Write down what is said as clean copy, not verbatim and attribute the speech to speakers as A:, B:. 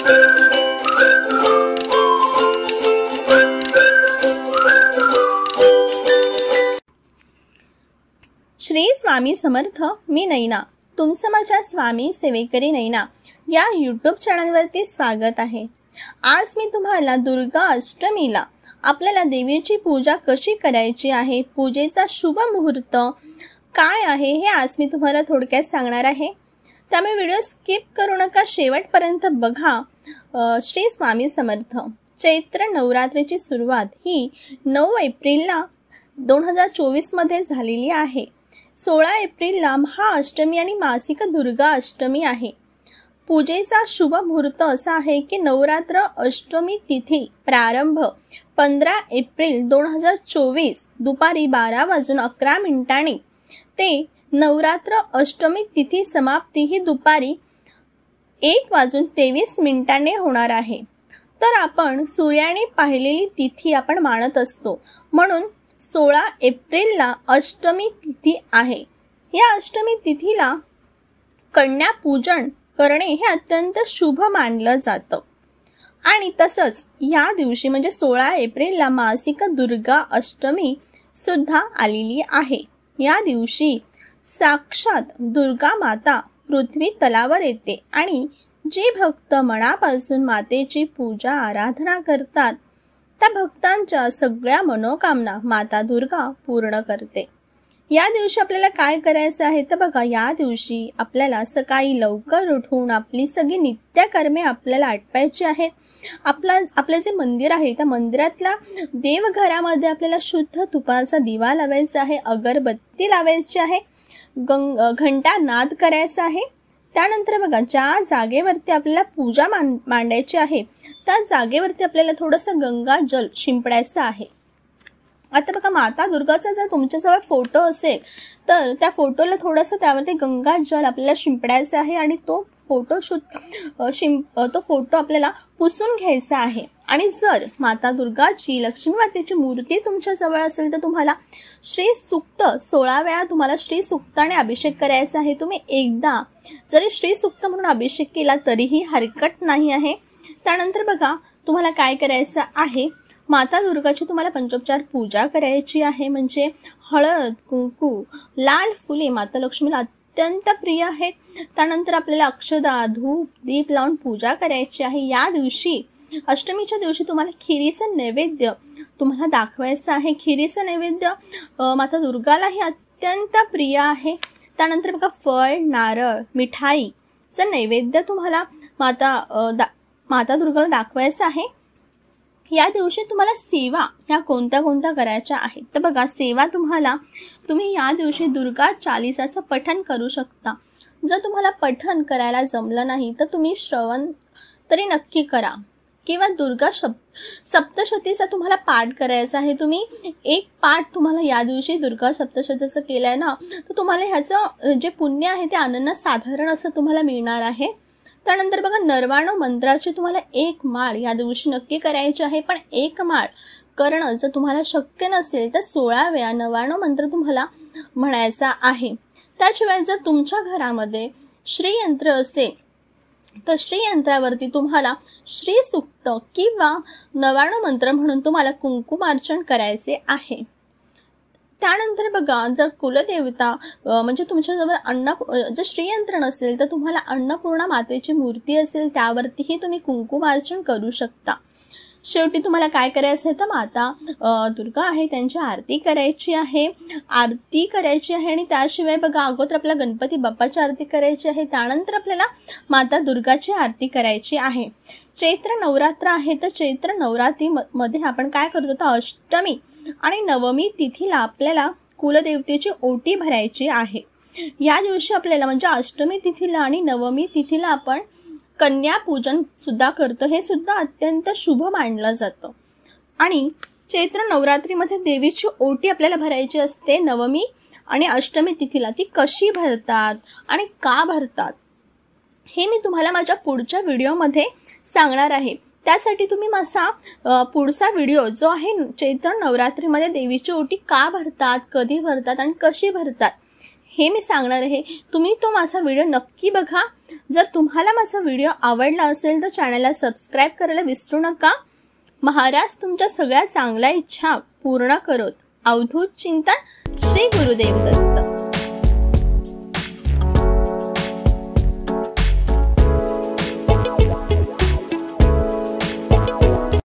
A: श्री स्वामी समर्थ। मी नैना, तुमचं माझ्या स्वामी सेवेकरी नैना या यूट्यूब चॅनलवरती स्वागत आहे। आज मी तुम्हाला दुर्गा अष्टमीला आपल्याला देवीची पूजा कशी करायची आहे, पूजेचा शुभ मुहूर्त काय आहे हे आज मी तुम्हाला थोडक्यात सांगणार आहे। त्यामुळे व्हिडिओ स्किप करू नका, शेवटपर्यंत बघा। श्री स्वामी समर्थ। चैत्र नवरात्रीची सुरुवात ही 9 एप्रिलला 2024 मध्ये झालेली आहे। 16 एप्रिलला महाअष्टमी आणि मासिक दुर्गा अष्टमी आहे। पूजेचा शुभ मुहूर्त असा आहे की नवरात्र अष्टमी तिथी प्रारंभ 15 एप्रिल 2024 दुपारी 12:11 ते नवरात्र अष्टमी तिथी समाप्ती ही दुपारी 1:23 होणार आहे। तर आपण सूर्याने पाहिलेली तिथी आपण मानत असतो, म्हणून 16 एप्रिलला अष्टमी तिथी आहे। या अष्टमी तिथीला कन्या पूजन करणे हे अत्यंत शुभ मानलं जातं। आणि तसंच या दिवशी म्हणजे 16 एप्रिलला मासिक दुर्गा अष्टमी सुद्धा आलेली आहे। या दिवशी साक्षात दुर्गा माता पृथ्वी तलावर येते आणि जे भक्त मनापासून मातेची पूजा आराधना करतात त्या भक्तांच्या सगळ्या मनोकामना माता दुर्गा पूर्ण करते। या दिवशी आपल्याला काय करायचं आहे तर बघा, या दिवशी आपल्याला सकाळी लवकर उठून आपली सगळी नित्यकर्मे आपल्याला आटपायची आहेत। आपले जे मंदिर आहे त्या मंदिरातल्या देवघरामध्ये आपल्याला शुद्ध तुपाचा दिवा लावायचा आहे, अगरबत्ती लावायची आहे, घंटा नाद करायचा आहे। त्यानंतर बघा, ज्या जागेवरती आपल्याला पूजा मांडायची आहे त्या जागेवरती आपल्याला थोडंसं गंगा जल शिंपडायचं आहे। आता बघा, माता दुर्गाचा जर तुमच्याजवळ फोटो असेल तर त्या फोटोला थोडंसं त्यावरती गंगा जल आपल्याला शिंपडायचं आहे आणि तो फोटो आपल्याला पुसून घ्यायचा आहे। आणि जर माता दुर्गाची लक्ष्मी मातेची मूर्ती तुमच्या जवळ असेल तर तुम्हाला श्री सूक्त 16 वेळा तुम्हाला श्री सूक्ताने अभिषेक करायचा आहे। तुम्ही एकदा जरी श्री सूक्त म्हणून अभिषेक केला तरीही हरकत नाही आहे। त्यानंतर बघा, तुम्हाला काय करायचं आहे, माता दुर्गाची तुम्हाला पंचोपचार पूजा करायची आहे। म्हणजे हळद, कुंकू, लाल फुले माता लक्ष्मीला अत्यंत प्रिय आहेत। त्यानंतर आपल्याला अक्षदा, धूप, दीप लावून पूजा करायची आहे। या दिवशी अष्टमीच्या दिवशी तुम्हाला खिरीचं नैवेद्य तुम्हाला दाखवायचं आहे। खिरीचं नैवेद्य माता दुर्गालाही अत्यंत प्रिय आहे। त्यानंतर बघा, फळ, नारळ, मिठाईचं नैवेद्य तुम्हाला माता दुर्गाला दाखवायचं आहे। या दिवशी तुम्हाला सेवा ह्या कोणत्या करायच्या आहेत तर बघा, सेवा तुम्ही या दिवशी दुर्गा चालीसाचं पठण करू शकता। जर तुम्हाला पठण करायला जमलं नाही तर तुम्ही श्रवण तरी नक्की करा, किंवा दुर्गा सप्तशतीचा तुम्हाला पाठ करायचा आहे। तुम्ही एक पाठ तुम्हाला या दिवशी दुर्गा सप्तशतीचं केलंय ना तर तुम्हाला ह्याचं जे पुण्य आहे ते अनन्यसाधारण असं तुम्हाला मिळणार आहे। त्यानंतर बघा, नरवाणो मंत्राची तुम्हाला 1 माळ या दिवशी नक्की करायची आहे। पण 1 माळ करणं जर तुम्हाला शक्य नसेल तर 16 वेळा नरवाणो मंत्र तुम्हाला म्हणायचा आहे। त्याशिवाय जर तुमच्या घरामध्ये श्रीयंत्र असेल तर श्रीयंत्रावरती तुम्हाला श्री सूक्त किंवा नरवाणो मंत्र म्हणून तुम्हाला कुंकुमार्चन करायचे आहे। त्यानंतर बघा, जर कुलदेवता म्हणजे तुमच्याजवळ जर श्रीयंत्र नसेल तर तुम्हाला अन्नपूर्णा मातेची मूर्ती असेल त्यावरतीही तुम्ही कुंकुमार्चन करू शकता। शेवटी तुम्हाला काय करायचं आहे तर माता दुर्गा आहे त्यांची आरती करायची आहे आणि त्याशिवाय बघा, अगोदर आपल्याला गणपती बाप्पाची आरती करायची आहे, त्यानंतर आपल्याला माता दुर्गाची आरती करायची आहे। चैत्र नवरात्र आहे तर चैत्र नवरात्रीमध्ये आपण काय करतो तर अष्टमी आणि नवमी तिथीला आपल्याला कुलदेवतेची ओटी भरायची आहे। या दिवशी आपल्याला म्हणजे अष्टमी तिथीला आणि नवमी तिथीला आपण कन्या पूजन सुद्धा करतो, हे सुद्धा अत्यंत शुभ मानलं जातं। आणि चैत्र नवरात्रीमध्ये देवीची ओटी आपल्याला भरायची असते नवमी आणि अष्टमी तिथीला। ती कशी भरतात आणि का भरतात हे मी तुम्हाला माझ्या पुढच्या व्हिडिओमध्ये सांगणार आहे। त्यासाठी तुम्ही माझा पुढचा व्हिडिओ जो आहे चैत्र नवरात्रीमध्ये देवीची ओटी का भरतात, कधी भरतात आणि कशी भरतात हे मी सांगणार आहे। तुम्ही तो माझा व्हिडिओ नक्की बघा। जर तुम्हाला माझा व्हिडिओ आवडला असेल तर चॅनलला सबस्क्राईब करायला विसरू नका। महाराज तुमच्या सगळ्या चांगल्या इच्छा पूर्ण करोत। अवधूत चिंतन, श्री गुरुदेव दत्त।